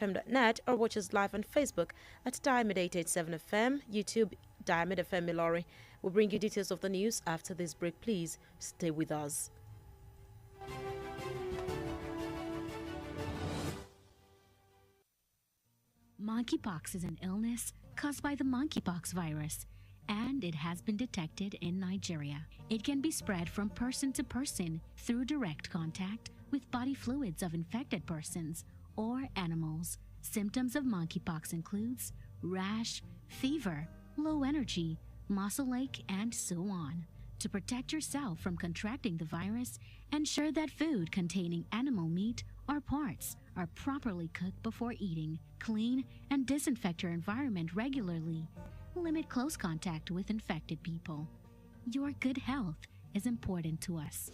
FM.net or watch us live on Facebook at Diamond 887 FM, YouTube Diamond FM Ilori. We'll bring you details of the news after this break. Please stay with us. Monkeypox is an illness caused by the monkeypox virus, and it has been detected in Nigeria. It can be spread from person to person through direct contact with body fluids of infected persons or animals. Symptoms of monkeypox includes rash, fever, low energy, muscle ache, and so on. To protect yourself from contracting the virus, ensure that food containing animal meat or parts are properly cooked before eating. Clean and disinfect your environment regularly. Limit close contact with infected people. Your good health is important to us.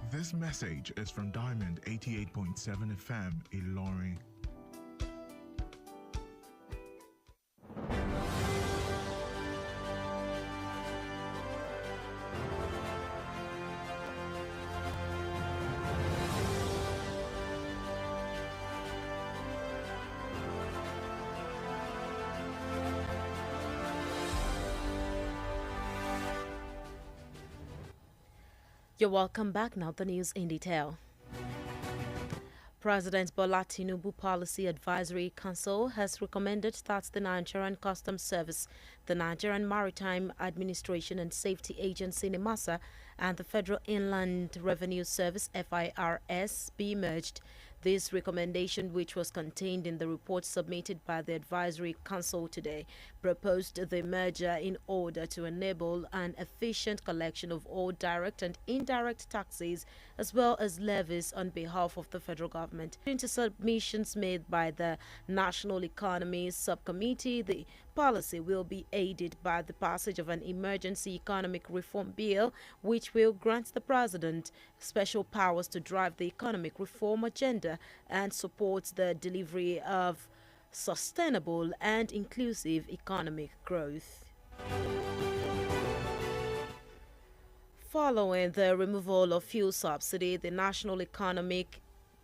This message is from Diamond 88.7 FM, Ilorin. You're welcome back. Now the news in detail. President Bola Tinubu Policy Advisory Council has recommended that the Nigerian Customs Service, the Nigerian Maritime Administration and Safety Agency (NIMASA), and the Federal Inland Revenue Service (FIRS) be merged. This recommendation, which was contained in the report submitted by the Advisory Council today, proposed the merger in order to enable an efficient collection of all direct and indirect taxes as well as levies on behalf of the federal government. According to submissions made by the National Economy Subcommittee, the policy will be aided by the passage of an emergency economic reform bill, which will grant the president special powers to drive the economic reform agenda and supports the delivery of sustainable and inclusive economic growth. Following the removal of fuel subsidy, the National Economic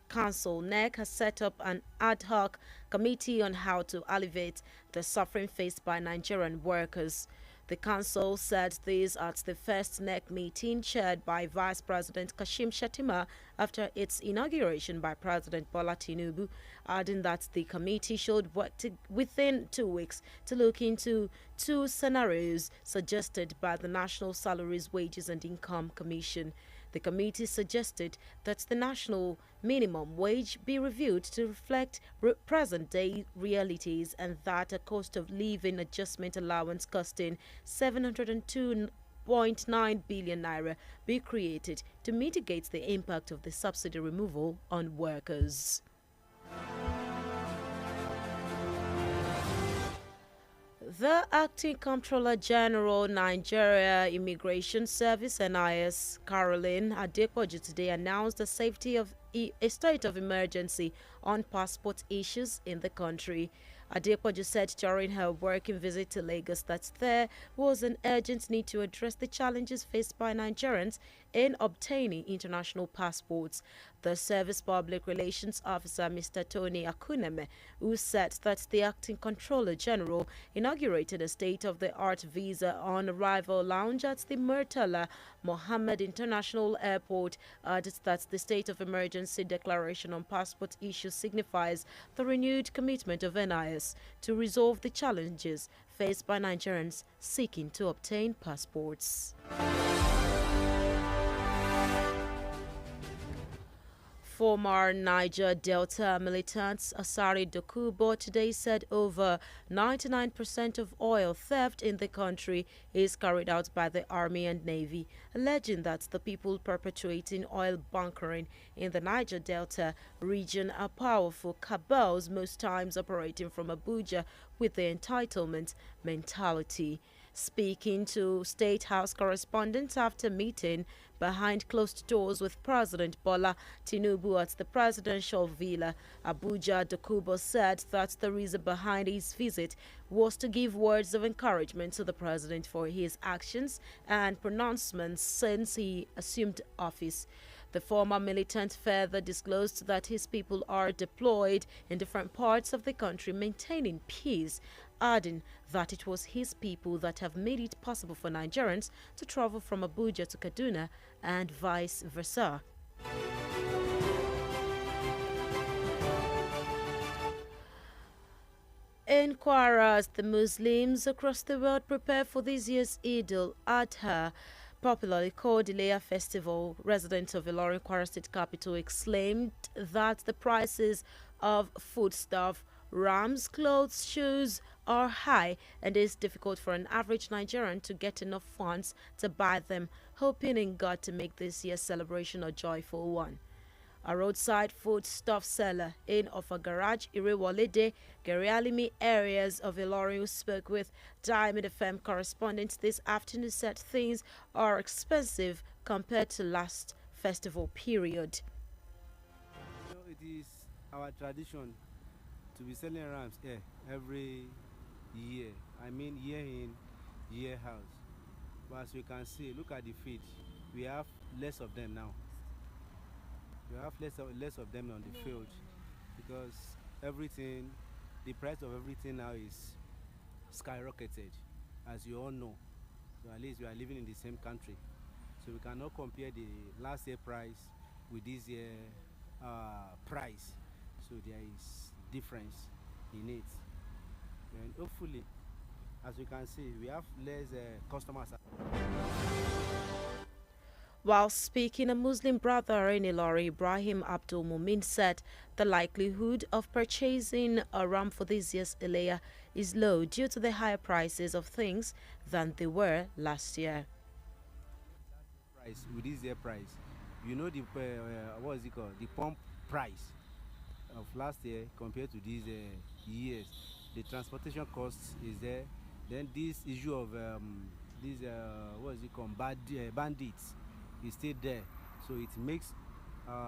Council (NEC) has set up an ad hoc committee on how to alleviate the suffering faced by Nigerian workers. The council said this at the first NEC meeting chaired by Vice President Kashim Shettima after its inauguration by President Bola Tinubu, adding that the committee should work within 2 weeks to look into two scenarios suggested by the National Salaries, Wages and Income Commission. The committee suggested that the national minimum wage be reviewed to reflect present-day realities and that a cost of living adjustment allowance costing 702.9 billion naira be created to mitigate the impact of the subsidy removal on workers. The Acting Comptroller General, Nigeria Immigration Service (NIS), Caroline Adepoju, today announced a state of emergency on passport issues in the country. Adepoju said during her working visit to Lagos that there was an urgent need to address the challenges faced by Nigerians in obtaining international passports. The Service Public Relations Officer, Mr. Tony Akuneme, who said that the Acting Controller General inaugurated a state-of-the-art visa-on-arrival lounge at the Murtala Mohammed International Airport, added that the state of emergency declaration on passport issues signifies the renewed commitment of NIS to resolve the challenges faced by Nigerians seeking to obtain passports. Former Niger Delta militants Asari Dokubo today said over 99% of oil theft in the country is carried out by the Army and Navy, alleging that the people perpetuating oil bunkering in the Niger Delta region are powerful cabals, most times operating from Abuja with the entitlement mentality. Speaking to State House correspondents after meeting behind closed doors with President Bola Tinubu at the presidential villa, Abuja, Dokubo said that the reason behind his visit was to give words of encouragement to the president for his actions and pronouncements since he assumed office. The former militant further disclosed that his people are deployed in different parts of the country maintaining peace, adding that it was his people that have made it possible for Nigerians to travel from Abuja to Kaduna and vice versa. In Kwara, as the Muslims across the world prepare for this year's Eid al-Adha, popularly called Ileya Festival, residents of Ilorin, Kwara State capital, exclaimed that the prices of foodstuff, rams, clothes, shoes are high and it is difficult for an average Nigerian to get enough funds to buy them, hoping in God to make this year's celebration a joyful one. A roadside foodstuff seller in of a garage Irewolede, Gerialimi areas of Ilorin who spoke with Diamond FM correspondent this afternoon said things are expensive compared to last festival period. It is our tradition to be selling rams here every year. I mean year in, year out. But as you can see, look at the feed. We have less of them now. You have less of them on the field because everything, the price of everything now is skyrocketed, as you all know. So at least we are living in the same country, so we cannot compare the last year price with this year price. So there is difference in it, and hopefully, as you can see, we have less customers. While speaking, a Muslim brother in Ilori, Ibrahim Abdul Mumin, said the likelihood of purchasing a ram for this year's Ileya is low due to the higher prices of things than they were last year. Price with this year price, you know the what is it called? The pump price of last year compared to these years. The transportation costs is there. Then this issue of these what is it called? Bandits is still there, so it makes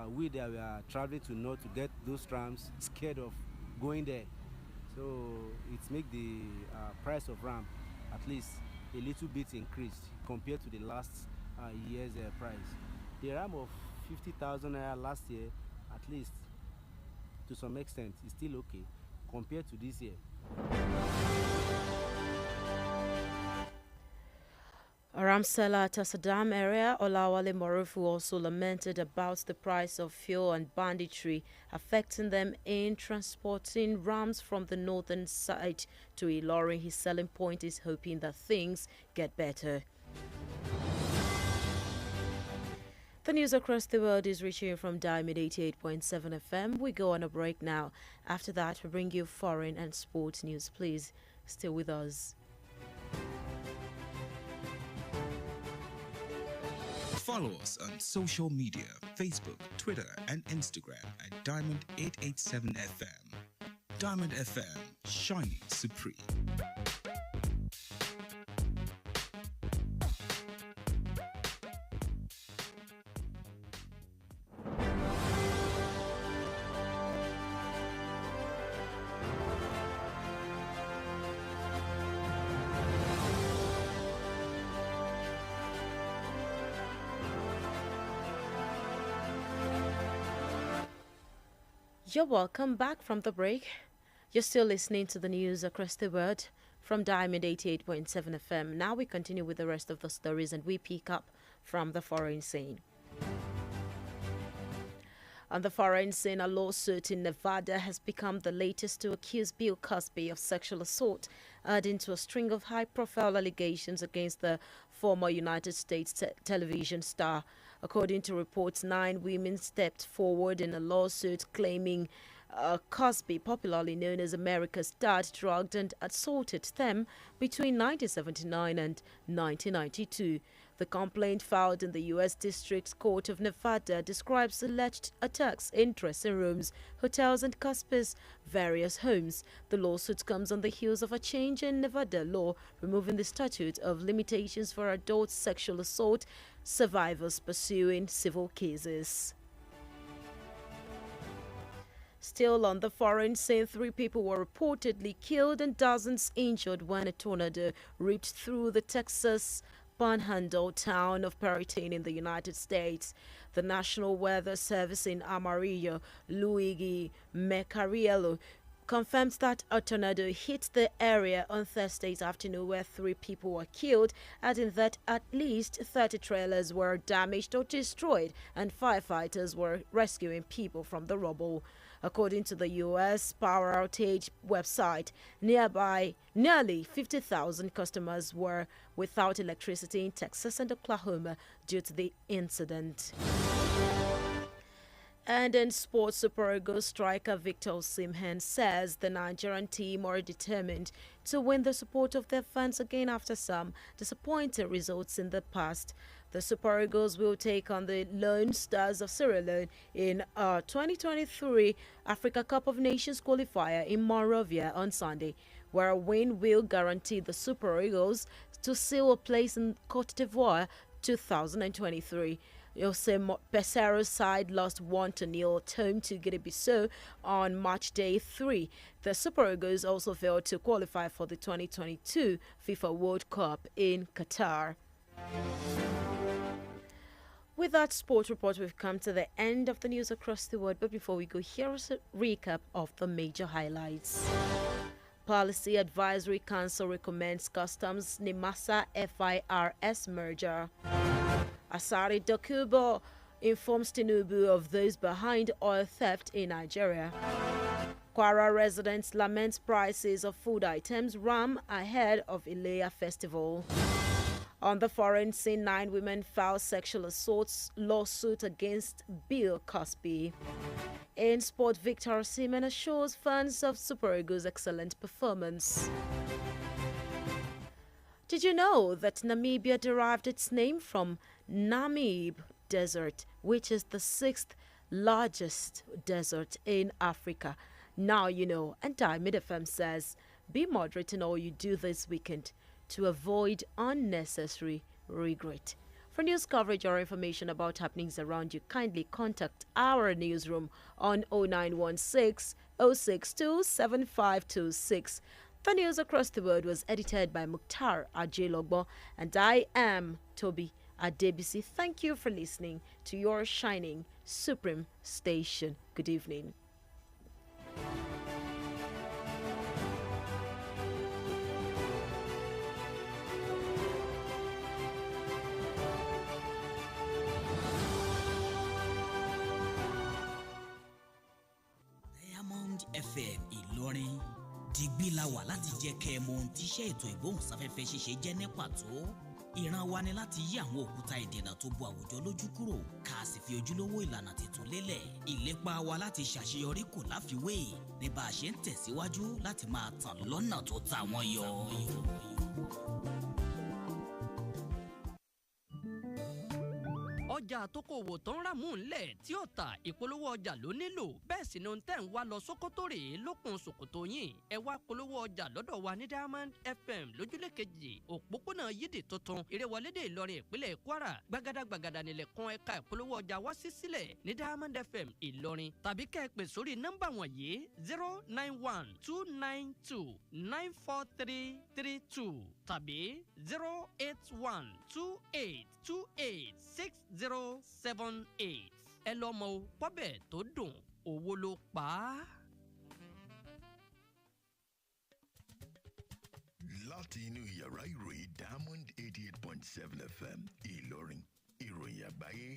we that we are traveling to north to get those trams scared of going there. So it makes the price of ram at least a little bit increased compared to the last year's price. The ram of 50,000 naira last year, at least to some extent, is still okay compared to this year. A ram seller at Asadam area, Olawale Morufu, also lamented about the price of fuel and banditry affecting them in transporting rams from the northern side to Ilorin. His selling point is hoping that things get better. The news across the world is reaching you from Diamond 88.7 FM. We go on a break now. After that, we bring you foreign and sports news. Please stay with us. Follow us on social media, Facebook, Twitter, and Instagram at Diamond887FM. Diamond FM, shining supreme. You're welcome back from the break. You're still listening to the news across the world from Diamond 88.7 FM. Now we continue with the rest of the stories and we pick up from the foreign scene. On the foreign scene, a lawsuit in Nevada has become the latest to accuse Bill Cosby of sexual assault, adding to a string of high-profile allegations against the former United States television star. According to reports, 9 women stepped forward in a lawsuit claiming Cosby, popularly known as America's Dad, drugged and assaulted them between 1979 and 1992. The complaint filed in the U.S. District Court of Nevada describes alleged attacks in dressing rooms, hotels, and Cosby's various homes. The lawsuit comes on the heels of a change in Nevada law removing the statute of limitations for adult sexual assault survivors pursuing civil cases. Still on the foreign scene, 3 people were reportedly killed and dozens injured when a tornado ripped through the Texas panhandle town of Perrotine in the United States. The National Weather Service in Amarillo, Luigi Mecariello, confirms that a tornado hit the area on Thursday's afternoon where 3 people were killed, adding that at least 30 trailers were damaged or destroyed and firefighters were rescuing people from the rubble. According to the U.S. power outage website, nearly 50,000 customers were without electricity in Texas and Oklahoma due to the incident. And in sports, Super Eagles striker Victor Osimhen says the Nigerian team are determined to win the support of their fans again after some disappointing results in the past. The Super Eagles will take on the Lone Stars of Sierra Leone in a 2023 Africa Cup of Nations qualifier in Monrovia on Sunday, where a win will guarantee the Super Eagles to seal a place in Cote d'Ivoire 2023. Jose Pesero's side lost 1-0 at home to Guinea-Bissau on match day 3. The Super Eagles also failed to qualify for the 2022 FIFA World Cup in Qatar. With that sport report, we've come to the end of the news across the world. But before we go, here's a recap of the major highlights. Policy Advisory Council recommends Customs NIMASA FIRS merger. Asari Dokubo informs Tinubu of those behind oil theft in Nigeria. Kwara residents lament prices of food items ram ahead of Ileya festival. On the foreign scene, 9 women filed sexual assaults lawsuit against Bill Cosby. In sport, Victor Osimhen assures fans of Super Eagles' excellent performance. Did you know that Namibia derived its name from Namib Desert, which is the 6th largest desert in Africa? Now you know, and Diamond FM says, be moderate in all you do this weekend to avoid unnecessary regret. For news coverage or information about happenings around you, kindly contact our newsroom on 0916 062 7526. The news across the world was edited by Mukhtar Ajilogbo, and I am Tobi Adebisi. Thank you for listening to your shining supreme station. Good evening. Diamond FM Ìlọrin dìgbì la wà láti jẹ́ kẹ́ ẹ mọ ohun tí iṣẹ́ ètò ìgbóhùnsáfẹ́fẹ́ ṣíṣe jẹ́ ní pàtó. Ìran wa ni láti yí àwọn òkúta ìdènà tó bo àwùjọ lójú kúrò ká sì fi ojúlówó ìlànà tuntun lélẹ̀. Ìlépa wa láti ṣàṣeyọrí kò láfiwé ní bá a ṣe ń tẹ̀síwájú láti máa tàn lọ́nà tó tà wọ́n yọ. ọjà àtòkòwò tó ń ràmú ńlẹ̀ tí ó ta ìpolówó ọjà ló nílò bẹ́ẹ̀ sì ni tẹ́ ń wá lọ Sókótó rèé lókun ṣòkòtò yín ẹ wá polówó ọjà lọ́dọ̀ wa ní Diamond FM lójúlé kejì òpópónà yídì tuntun ìrẹwọlédè Ìlọrin ìpínlẹ̀ Kwara gbàgàdàgbàgàdà nílẹ̀kùn ẹ̀ka ìpolówó ọjà wá sí sílẹ̀ ní Diamond FM Ìlọrin tàbí kẹ́ ẹ pè sórí nọ́mbà wọ̀nyí 091-292-94332 tàbí 081-2828-6078 ẹ lọ mọ pọ́bẹ̀ tó dùn owó ló pa á. láti inú yàrá ìròyìn Diamond 88.7 FM Ìlọrin ìròyìn àgbáyé.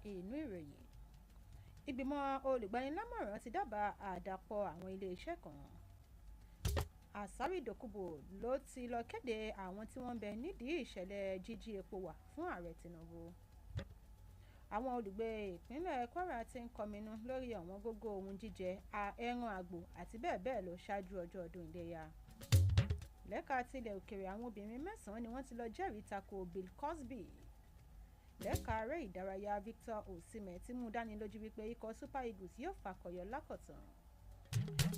inú ìròyìn ìgbìmọ̀ olùgbanilámọ̀ràn ti dábàá àdàpọ̀ àwọn ilé-iṣẹ́ kan. Asari Dokubo ló ti lọ kéde àwọn tí wọ́n ń bẹ nídìí ìṣẹ̀lẹ̀ jíjí epo wà fún ààrẹ Tinubu. Àwọn olùgbé ìpínlẹ̀ Kwara ti ń kọminú lórí ọ̀wọ́n gógó ohun jíjẹ ẹran àgbò àti bẹ́ẹ̀ bẹ́ẹ̀ lọ ṣáájú ọjọ́ ọdún Iléyá. Lẹ́ka tilẹ̀ òkèrè àwọn obìnrin 9 ni wọ́n ti lọ jẹ́rìí tako Bill Cosby. Lẹ́ka eré ìdárayá Victor Osimhen ti mú dání lójú wípé ikọ̀ Super Eagles yóò fakọyọ lákọ̀tàn.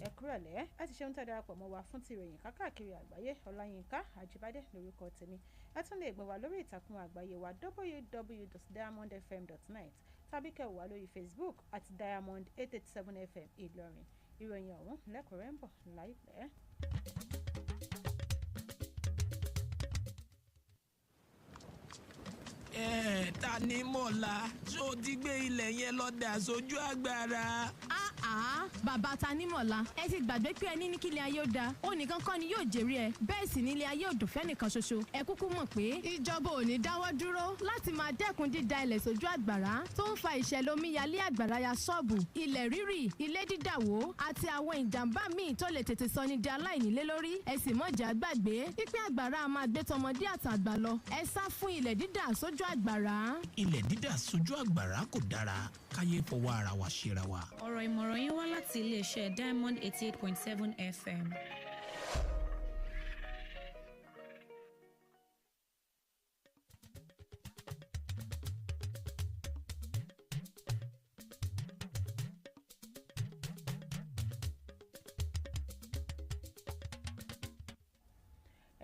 ẹ kúrọ̀lẹ́ ẹ ti ṣeun tẹ́ darapọ̀ mọ́ wa fún ti ìròyìn káàkiri àgbáyé Ọláyínká Ajibade lórúkọ tèmi ẹ tún lè gbọ́ wa lórí ìtàkùn àgbáyé wa www.diamondfm.net tàbí kẹ́ wò wá lórí Facebook àti Diamond 887 FM Ìlọrin ìròyìn ọ̀hún lẹ́kùnrẹ́rẹ́ ń bọ̀ láìpẹ́. Ta ni mọ̀lá ṣó ti gbé ilẹ̀ yẹn lọ́dà sójú agbára. Bàbá Tanímọ̀lá ẹ ti gbàgbé pé ẹni ní kílẹ̀ ayé ó da ó nìkan kọ́ ni yóò jèrè ẹ bẹ́ẹ̀ sì nílé ayé òdùn fẹ́nìkan ṣoṣo ẹ kúkú mọ̀ pé ìjọba ò ní dáwọ́ dúró láti máa dẹ́kun dídá ilẹ̀ sójú àgbàrá tó ń fa ìṣẹ̀lẹ̀ omíyalé àgbàrá ya ṣọ́ọ̀bù ilẹ̀ rírì ilé dídàwó àti àwọn ìjàmbá míì tó lè tètè sọ ní di aláìnílé lórí ẹ sì mọ̀jà gbàgbé pípín àgbàrá a máa gbé tọmọdé àtàgbà lọ ẹ sá fún ilẹ̀ dídà sójú àgbàrá. Ilẹ̀ dídà sójú àgbàrá kò dára káyé fọwọ́ ara wa ṣera wa. Ọ̀rọ̀ ìmọ̀ràn yín wá láti iléeṣẹ́ Diamond 88.7 FM.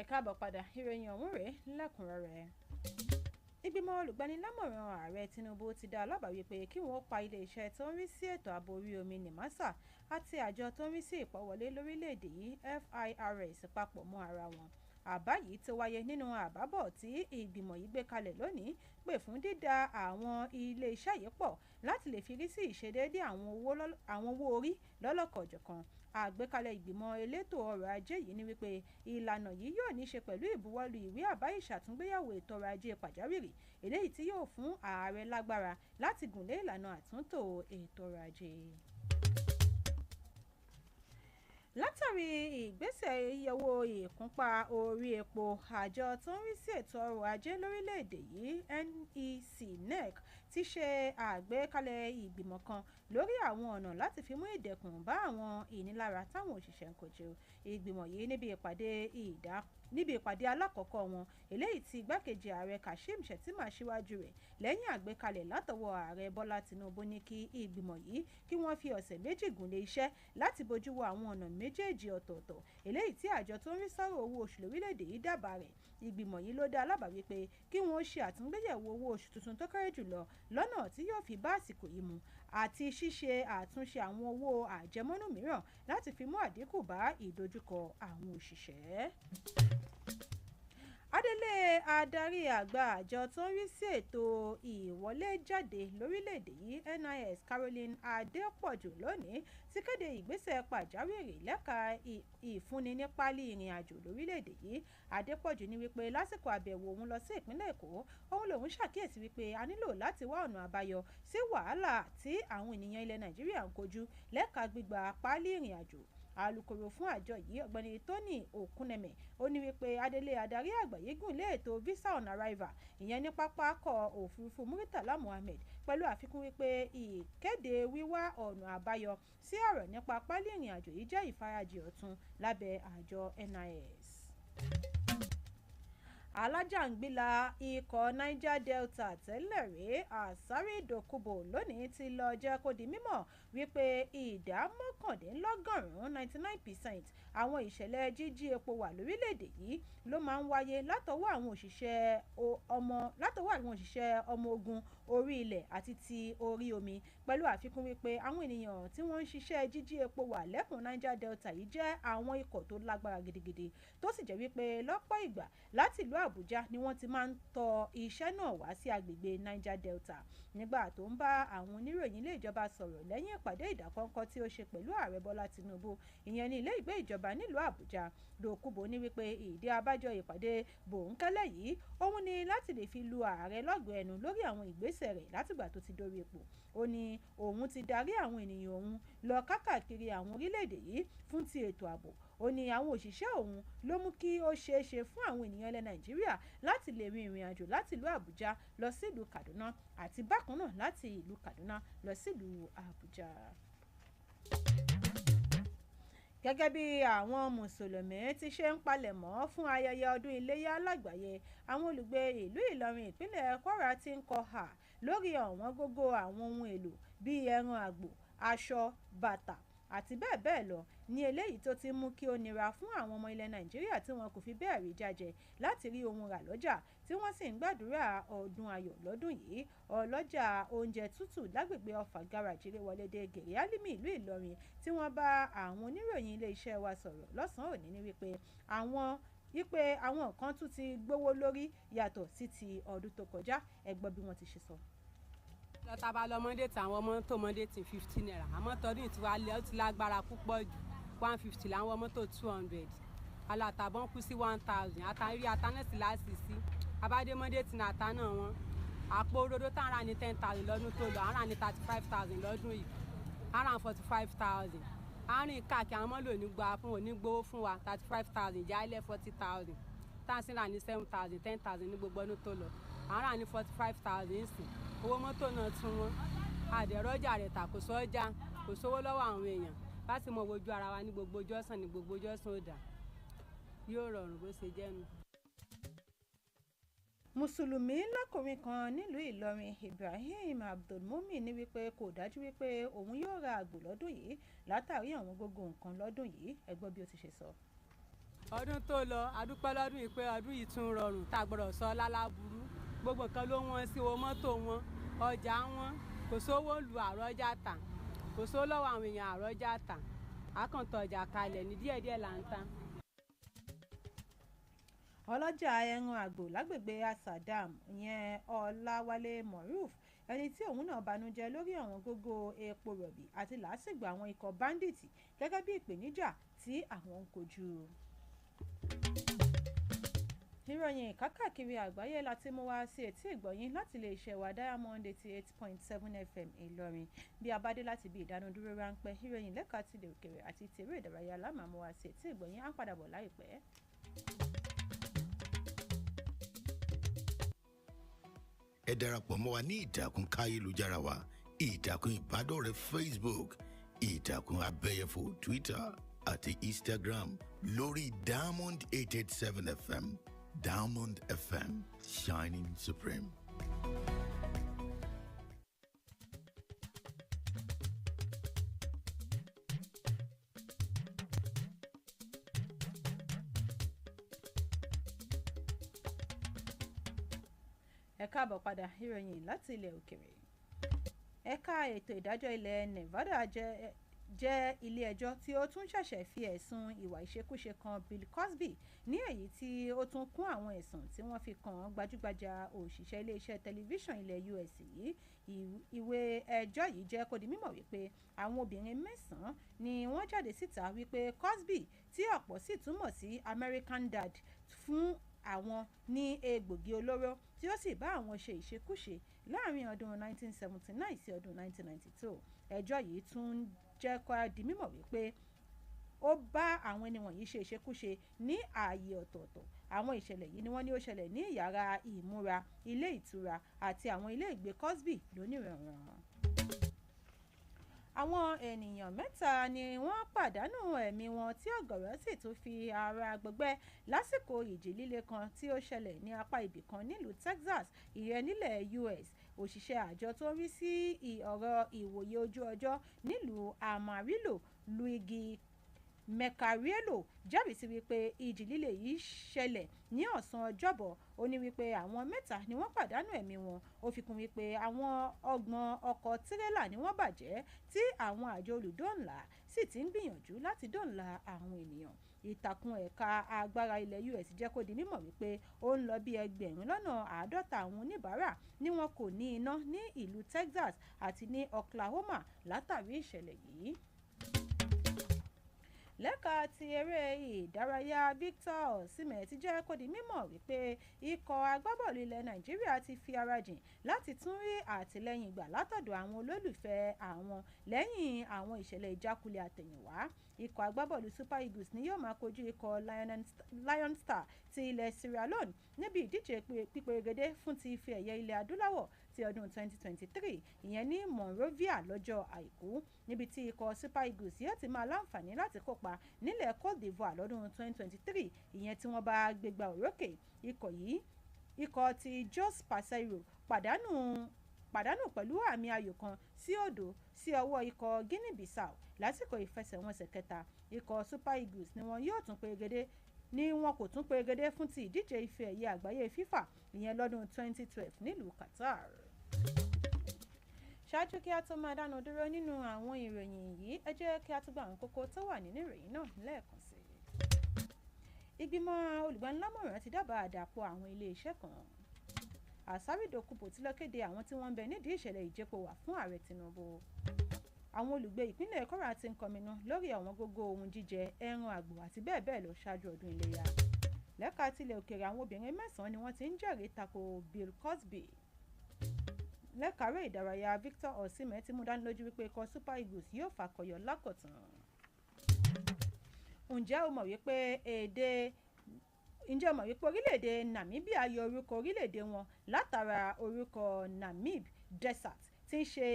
ẹ káàbọ̀ padà ìròyìn ọ̀hún rèé lẹ́kùnrẹ́rẹ́. ìgbìmọ̀ olùgbanilámọ̀ràn ààrẹ Tinubu ti dá alábàá wípé kí wọ́n pa iléeṣẹ́ tó ń rí sí ètò ààbò orí omi NIMASA àti àjọ tó ń rí sí ìpawọlé lórílẹ̀‐èdè yìí FIRS papọ̀ mọ́ ara wọn. àbá yìí tó wáyé nínú àbábọ̀ tí ìgbìmọ̀ yìí gbé kalẹ̀ lónìí pè fún dídá àwọn iléeṣẹ́ yìí pọ̀ láti lè fi rí sí ìṣedéédé àwọn owó orí lọ́lọ́kọ̀ọ̀jọ̀kan. àgbékalẹ̀ ìgbìmọ̀ elétò ọrọ̀ ajé yìí ní wípé ìlànà yìí yóò ní ṣe pẹ̀lú ìbuwọ́lù ìwé àbá ìṣàtúngbéyàwó ètò ọrọ̀ ajé pàjáwìrì eléyìí tí yóò fún ààrẹ lágbára láti gùnlé ìlànà àtúntò ètò ọrọ̀ ajé. látàrí ìgbésẹ̀ ìyẹ̀wò ìkúnpá orí epo àjọ tó ń rí sí ètò ọrọ̀ ajé lórílẹ̀‐èdè yìí NEC ti ṣe àgbékalẹ̀ ìgbìmọ̀ kan lórí àwọn ọ̀nà láti fi mú ìdẹ̀kùn bá àwọn ìnilára táwọn òṣìṣẹ́ ń kojú. ìgbìmọ̀ yìí níbi ìpàdé alákọ̀ọ́kọ́ wọn eléyìí tí igbákejì ààrẹ Kashim Shettima síwájú rẹ̀ lẹ́yìn àgbékalẹ̀ látọwọ́ ààrẹ Bọ́lá Tinubu ní kí ìgbìmọ̀ yìí kí wọ́n fi ọ̀sẹ̀ méjì gùnlé iṣẹ́ láti bójú wo àwọn ọ̀nà méjèèjì ọ̀tọ̀ọ̀tọ̀ eléyìí tí àjọ tó ń rí sọ́rọ̀ owó oṣù lórílẹ̀‐èdè yìí dábàá rẹ̀. ìgbìmọ̀ yìí ló dá alábàá wípé kí wọ́n ṣe àtúngbéyẹ̀wò owó oṣù tuntun tó kéré jùlọ lọ́nà tí yóò fi bá àsìkò yìí mu àti ṣíṣe àtúnṣe àwọn owó àjẹmọ́nú mìíràn láti fi mú àdínkù bá ìdojúkọ àwọn òṣìṣẹ́. Adélé adarí àgbà àjọ tó ń rí sí ètò ìwọlé-jáde lórílẹ̀‐èdè yìí NIS Caroline Adépọ̀jù lónìí ti kéde ìgbésẹ̀ pàjáwìrì lẹ́ka ìfúnni ní páálí ìrìn àjò lórílẹ̀‐èdè yìí. Adépọ̀jù ní wípé lásìkò àbẹ̀wò òun lọ sí ìpínlẹ̀ Èkó òun lòun ṣàkíyèsí wípé a nílò láti wá ọ̀nà àbáyọ sí wàhálà tí àwọn ènìyàn ilẹ̀ Nàìjíríà ń kojú lẹ́ka gbígba páálí ìrìn àjò. alukoro fún àjọ yìí ọ̀gbẹ́ni Tony Okuneme ó ní wípé Adélé adarí àgbà yìí gùn lé ètò visa on arrival ìyẹn ní pápákọ̀ òfurufú Muritala Muhammed pẹ̀lú àfikún wípé ìkéde wíwá ọ̀nà àbáyọ sí ọ̀rọ̀ nípa páálí ìrìn àjò yìí jẹ́ ìfarajì ọ̀tun lábẹ́ àjọ NIS. alájàngbìlà ikọ̀ Niger Delta tẹ́lẹ̀ rí Asari Dokubo lónìí ti lọ jẹ́ kó di mímọ̀ wípé ìdá 99% àwọn ìṣẹ̀lẹ̀ jíjí epo wà lórílẹ̀‐èdè yìí ló máa ń wáyé látọwọ́ àwọn òṣìṣẹ́ ọmọ ogun orí ilẹ̀ àti ti orí omi pẹ̀lú àfikún wípé àwọn ènìyàn tí wọ́n ń ṣiṣẹ́ jíjí epo wà lẹ́kùn Niger Delta yìí jẹ́ àwọn ikọ̀ tó lágbára gidigidi tó sì jẹ́ wípé lọ́pọ̀ ìgbà láti ìlú Àbújá ni wọ́n ti máa ń tọ iṣẹ́ náà wá sí agbègbè Niger Delta. nígbà tó ń bá àwọn oníròyìn ilé ìjọba sọ̀rọ̀ lẹ́yìn ìpàdé ìdákọ́ńkọ́ tí ó ṣe pẹ̀lú ààrẹ Bọ́lá Tinubu ìyẹn ní ilé ìgbé ìjọba nílùú Àbújá. Dokubo ní wípé ìdí abájọ ìpàdé bòńkẹ́lẹ́ yìí òun ni láti lè fi lu ààrẹ lọ́gọ̀ọ́ ẹnu lórí àwọn ìgbésẹ̀ rẹ̀ látìgbà tó ti dórí ipò. ó ní òun ti darí àwọn ènìyàn òun lọ káàkiri àwọn orílẹ̀-èdè yìí fún ti ètò ààbò. ó ní àwọn òṣìṣẹ́ òun ló mú kí ó ṣeé ṣe fún àwọn ènìyàn ilẹ̀ Nàìjíríà láti lè rin ìrìn àjò láti ìlú Àbújá lọ sí ìlú Kaduna àti bákan náà láti ìlú Kaduna lọ sí ìlú Àbújá. gẹ́gẹ́ bí àwọn mùsùlùmí ti ṣe ń palẹ̀mọ́ fún ayẹyẹ ọdún iléyá lágbàáyé àwọn olùgbé ìlú Ìlọrin ìpínlẹ̀ Kwara ti ń kọ hà lórí ọ̀wọ́n gógó àwọn ohun èlò bíi ẹran àgbò aṣọ bàtà àti bẹ́ẹ̀ bẹ́ẹ̀ lọ ní eléyìí tó ti mú kí ó nira fún àwọn ọmọ ilẹ̀ Nàìjíríà tí wọn kò fi bẹ́ẹ̀ rí jájẹ láti rí ohun rà lọ́jà tí wọ́n sì ń gbàdúrà ọdún ayọ̀ lọ́dún yìí. Ọlọ́jà oúnjẹ tútù lágbègbè Ọ̀fà gáràjì Rewolede Gèrè Álímì ìlú Ìlọrin tí wọ́n bá àwọn oníròyìn iléeṣẹ́ wa sọ̀rọ̀ lọ́sàn-án òní ní wípé àwọn kan tún ti gbówó lórí yàtọ̀ sí ti ọdún tó kọjá. ẹ gbọ́ bí wọ́n ti ṣe sọ. lọ́tà bá lọ mọ́ndé tí àwọn mọ́tò mọ́ndé tí 15 naira àmọ́ tọdún tí wàá lẹ́ ó ti lágbára púpọ̀ jù 150 làwọn mọ́tò 200 alátàbọ̀n kú sí 1000 àtàrí àtànẹ́sì láti sí abádé mọ́ndé tí nàta náà wọn àpò òdodo tá à ń rà ní 10,000 lọ́dún tó lọ à ń rà ní 35,000 lọ́dún yìí à ń rà 45,000 àárín káàkiri àwọn mọ́lò onígbà fún onígbówó fún wa 35,000 jálẹ̀ 40,000 tá à ń sì rà ní 7,000 10,000 ní gbogbo ọdún tó lọ à ń rà ní 45,000 sí owó mọ́tò náà tún wọn àdẹ̀rọ́jà rẹ̀ tà kò sọ́jà kò sówó lọ́wọ́ àwọn èèyàn láti mọ ojú ara wa ní gbogbo ọjọ́ ọ̀sán ní gbogbo ọjọ́ ọ̀sán ọ̀dà yóò rọrùn bó ṣe jẹ́ nu. Mùsùlùmí lọ́kùnrin kan nílùú Ìlọrin Ibrahim Abdulmumin ní wípé kò dájú wípé òun yóò ra àgbò lọ́dún yìí látàrí àwọn gbogbo nǹkan lọ́dún yìí. ẹ gbọ́ bí ó ti ṣe sọ. ọdún tó lọ adúpẹ́ lọ́dún yìí pé ọdún yìí tún rọrùn tá a gbọ́dọ̀ sọ lálábùrú gbogbo nǹkan ló wọ́n sí owó mọ́tò wọn ọjà wọn kò sówó lu àrọ́jà tà kò sówó lọ́wọ́ àwọn èèyàn àrọ́jà tà àkàntọ̀ ọjà kalẹ̀ ní díẹ̀díẹ̀ là ń tà. ọlọ́jà ẹran àgbò lágbègbè Asadam ìyẹn Ọláwálé Moruf ẹni tí òun náà banújẹ́ lórí àwọn gógó epo rọ̀bì àti làásìgbò àwọn ikọ̀ báńdíìtì gẹ́gẹ́ bí ìpèníjà tí àwọn ń kojú. ìròyìn kákàkiri àgbáyé láti mú wá sí etí ìgbọ̀yìn láti lè ṣe wa Diamond 88.7 FM Ìlọrin. bí a bá dé láti bí ìdánudúró ráńpẹ́ ìròyìn lẹ́ka tilẹ̀ òkèrè àti tèrè ìdárayá lámà mú wá sí etí ìgbọ̀yìn á padà bọ̀ láìpẹ́. ẹ darapọ̀ mọ́ wa ní ìtàkùn káyélujára wa ìtàkùn ìbádọ́rẹ̀ẹ́ Facebook ìtàkùn abẹ́yẹfò Twitter àti Instagram lórí Diamond 887 FM Diamond FM Shining Supreme. ẹ káàbọ̀ padà ìròyìn láti ilẹ̀ òkèrè. ẹ̀ka ètò ìdájọ́ ilẹ̀ Nevada jẹ́ ilé ẹjọ́ tí ó tún ṣẹ̀ṣẹ̀ fi ẹ̀sùn ìwà ìṣekúṣe kan Bill Cosby ní èyí tí ó tún kún àwọn ẹ̀sùn tí wọ́n fi kàn án gbajúgbajà òṣìṣẹ́ iléeṣẹ́ tẹlifíṣàn ilẹ̀ US yìí. ìwé ẹjọ́ yìí jẹ́ kó di mímọ̀ wípé àwọn obìnrin 9 ni wọ́n jáde síta wípé Cosby tí ọ̀pọ̀ sì túmọ̀ sí American Dad fún àwọn ní egbògi olóró tí ó sì bá àwọn ṣe ìṣekúṣe láàrin ọdún 1979 sí ọdún 1992. ẹjọ́ yìí tún jẹ́ kó di mímọ̀ wípé ó bá àwọn ẹni wọ̀nyí ṣe ìṣekúṣe ní ààyè ọ̀tọ̀ọ̀tọ̀. àwọn ìṣẹ̀lẹ̀ yìí ni wọ́n ní ó ṣẹlẹ̀ ní yàrá ìmúra, ilé ìtura àti àwọn ilé ìgbé Cosby lónìrànràn. àwọn ènìyàn 3 ni wọ́n pàdánù ẹ̀mí wọn tí ọ̀gọ̀rọ̀ sì tún fi ara gbọgbẹ́ lásìkò ìjì líle kan tí ó ṣẹlẹ̀ ní apá ibì kan nílùú Texas ìyẹn nílẹ̀ US. òṣìṣẹ́ àjọ tó ń rí sí ọ̀rọ̀ ìwòye ojú ọjọ́ nílùú Amarillo Luigi Mecariello jẹ́rìí sí wípé ìjì líle yìí ṣẹlẹ̀ ní ọ̀sán ọjọ́bọ̀. ó ní wípé àwọn 3 ni wọ́n pàdánù ẹ̀mí wọn. ó fi kún wípé àwọn 30 ọkọ̀ tirẹ́là ni wọ́n bàjẹ́ tí àwọn àjọ olùdóòlà sì ti ń gbìyànjú láti dóòlà àwọn ènìyàn. ìtàkùn ẹ̀ka agbára ilẹ̀ US jẹ́ kó di mímọ̀ wípé ó ń lọ bí 50 àwọn oníbàárà ni wọn kò ní iná ní ìlú Texas àti ní Oklahoma látàrí ìṣẹ̀lẹ̀ yìí. lẹ́ka ti eré ìdárayá Victor Osimhen ti jẹ́ kó di mímọ̀ wípé ikọ̀ agbábọ́ọ̀lù ilẹ̀ Nàìjíríà ti fi ara jìn láti tún rí àtìlẹ́yìn gbà látọ̀dọ̀ àwọn olólùfẹ́ àwọn lẹ́yìn àwọn ìṣẹ̀lẹ̀ ìjákulẹ̀ àtẹ̀yìnwá. ikọ̀ agbábọ́ọ̀lù Super Eagles ni yóò máa kojú ikọ̀ Lion Star ti ilẹ̀ Sierra Leone níbi ìdíje pípérégedé fún ti ife ẹ̀yẹ ilẹ̀ adúláwọ̀ ti ọdún 2023 ìyẹn ní Monrovia lọ́jọ́ àìkú, níbi tí ikọ̀ Super Eagles yóò ti máa láǹfààní láti kópa nílẹ̀ Cote d'Ivoire lọ́dún 2023 ìyẹn tí wọ́n bá gbégbá òrókè. ikọ̀ ti Jos Paseiro pàdánù pàdánù pẹ̀lú àmì ayò kan sí òdo sí ọwọ́ ikọ̀ Guinea Bissau lásìkò ìfẹsẹ̀wọnsẹ̀ kẹta. Ikọ̀ Super Eagles ni wọn yóò tún perégedé ni wọn kò tún perégedé fún ti ìdíje ife ẹ̀yẹ àgbáyé FIFA ìyẹn lọ́dún 2012 nílùú Qatar. Ṣáájú kí a tó máa dánu dúró nínú àwọn ìròyìn yìí, ẹ jẹ́ kí a tún gba àwọn kókó tó wà nínú ìròyìn náà lẹ́ẹ̀kan sí i. Ìgbìmọ̀ olùgbanilámọ̀ràn ti dábàá àdàpọ̀ àwọn ilé-iṣẹ́ kan. Àsárídòkúbò ti lọ kéde àwọn tí wọ́n ń bẹ nídìí ìṣẹ̀lẹ̀ ìjẹ́pọ̀ wà fún ààrẹ Tinubu. Àwọn olùgbé ìpínlẹ̀ Kwara ti ń kọminú lórí àwọn gógó ohun jíjẹ, ẹran àgbò àti bẹ́ẹ̀ bẹ́ẹ̀ lọ ṣáájú ọdún iléyá. Lẹ́ka tilẹ̀ òkèèrè, àwọn obìnrin 9 ni wọ́n ti ń jẹ́rìí tako Bill Cosby. Lẹ́kàárẹ̀ ìdárayá, Victor Osimhen ti mú dánilójú wípé ikọ̀ Super Eagles yóò fàkọyọ lákọ̀tún. Ǹjẹ́ o mọ̀ wípé orílẹ̀-èdè Namibia yọ orúkọ orílẹ̀-èdè wọn látara orúkọ Namib Desert tí ń ṣe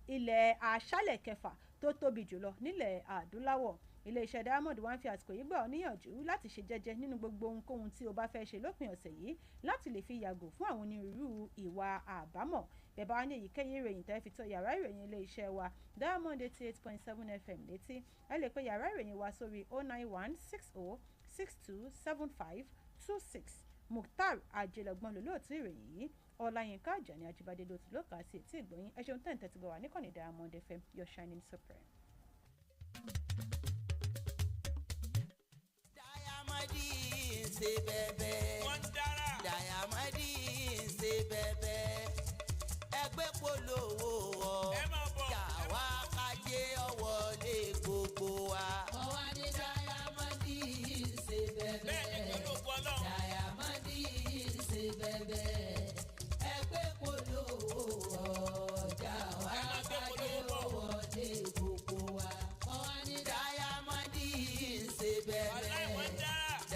ilẹ̀ aṣálẹ̀ kẹfà tó tóbi jùlọ nílẹ̀ adúláwọ̀. Ilé-iṣẹ́ Diamond wá ń fi àsìkò yìí gbà ọ́ níyànjú láti ṣe jẹ́jẹ́ nínú gbogbo ohunkóhun tí o bá fẹ́ ṣe lópin ọ̀sẹ̀ yìí láti lè fi yàgò fún àwọn onírúurú ìwà àbámọ̀. Bẹ́ẹ̀ bá wá ní èyíkéyìí ìròyìn tẹ́ fi tó yàrá ìròyìn ilé-iṣẹ́ wa Diamond 88.7 FM létí, ẹ lè pe yàrá ìròyìn wa sórí 09160627526. Mukhtar Ajilọgbọ́n lolóòtú ìròyìn yìí, Olayinka Ajani Ajibade ló ti lókà sí etí ìgbọ̀yìn. Ẹ ṣeun tẹ́ǹtẹ́ ti bọ̀ wá níkànnì Diamond FM, your shining supreme. Ṣe bẹ̀bẹ̀ Dayamadi ṣe bẹ̀bẹ̀ ẹgbẹ́ polówó ọ yàwá kájé ọwọ́ lé gbogbo wa. Ọwádé Dayamadi ṣe bẹ̀bẹ̀ Dayamadi ṣe bẹ̀bẹ̀.